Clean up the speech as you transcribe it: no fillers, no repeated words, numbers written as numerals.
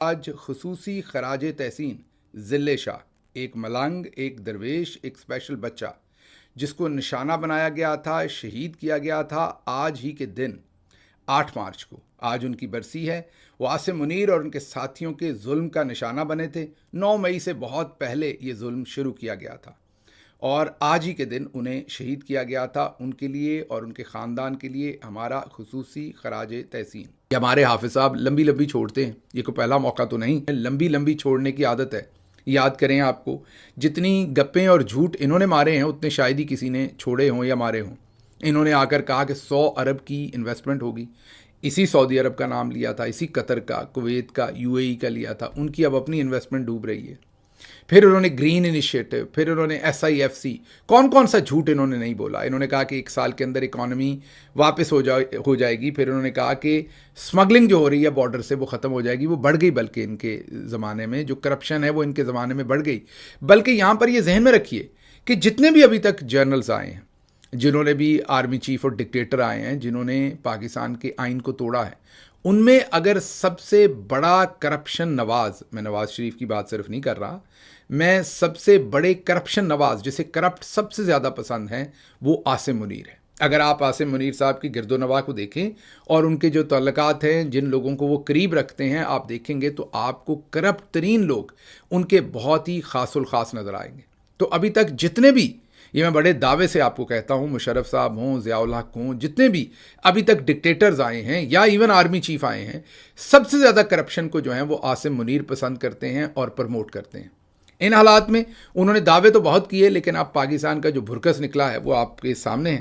آج خصوصی خراج تحسین ذل شاہ، ایک ملنگ، ایک درویش، ایک اسپیشل بچہ جس کو نشانہ بنایا گیا تھا، شہید کیا گیا تھا آج ہی کے دن 8 مارچ کو۔ آج ان کی برسی ہے۔ وہ عاصم منیر اور ان کے ساتھیوں کے ظلم کا نشانہ بنے تھے۔ 9 مئی سے بہت پہلے یہ ظلم شروع کیا گیا تھا اور آج ہی کے دن انہیں شہید کیا گیا تھا۔ ان کے لیے اور ان کے خاندان کے لیے ہمارا خصوصی خراج تحسین۔ یہ ہمارے حافظ صاحب لمبی لمبی چھوڑتے ہیں، یہ کوئی پہلا موقع تو نہیں، لمبی لمبی چھوڑنے کی عادت ہے۔ یاد کریں، آپ کو جتنی گپیں اور جھوٹ انہوں نے مارے ہیں اتنے شاید ہی کسی نے چھوڑے ہوں یا مارے ہوں۔ انہوں نے آ کر کہا کہ 100 ارب کی انویسٹمنٹ ہوگی، اسی سعودی عرب کا نام لیا تھا، اسی قطر کا، کویت کا، UAE کا لیا تھا۔ ان کی اب اپنی انویسٹمنٹ ڈوب رہی ہے۔ پھر انہوں نے گرین انیشیٹو، پھر انہوں نے SIFC، کون سا جھوٹ انہوں نے نہیں بولا۔ انہوں نے کہا کہ 1 سال کے اندر اکانومی واپس ہو جائے گی۔ پھر انہوں نے کہا کہ سمگلنگ جو ہو رہی ہے بارڈر سے وہ ختم ہو جائے گی، وہ بڑھ گئی، بلکہ ان کے زمانے میں جو کرپشن ہے وہ ان کے زمانے میں بڑھ گئی۔ بلکہ یہاں پر یہ ذہن میں رکھیے کہ جتنے بھی ابھی تک جنرلز آئے ہیں، جنہوں نے بھی آرمی چیف اور ڈکٹیٹر آئے ہیں، جنہوں نے پاکستان کے آئین کو توڑا ہے، ان میں اگر سب سے بڑا کرپشن نواز، میں نواز شریف کی بات صرف نہیں کر رہا، میں سب سے بڑے کرپشن نواز جسے کرپٹ سب سے زیادہ پسند ہیں، وہ عاصم منیر ہے۔ اگر آپ عاصم منیر صاحب کی گرد و نواح کو دیکھیں اور ان کے جو تعلقات ہیں، جن لوگوں کو وہ قریب رکھتے ہیں، آپ دیکھیں گے تو آپ کو کرپٹ ترین لوگ ان کے بہت ہی خاص الخاص نظر آئیں گے۔ تو ابھی تک جتنے بھی، یہ میں بڑے دعوے سے آپ کو کہتا ہوں، مشرف صاحب ہوں، ضیاء الحق ہوں، جتنے بھی ابھی تک ڈکٹیٹرز آئے ہیں یا ایون آرمی چیف آئے ہیں، سب سے زیادہ کرپشن کو جو ہیں وہ عاصم منیر پسند کرتے ہیں اور پروموٹ کرتے ہیں۔ ان حالات میں انہوں نے دعوے تو بہت کیے، لیکن اب پاکستان کا جو بھرکس نکلا ہے وہ آپ کے سامنے ہے۔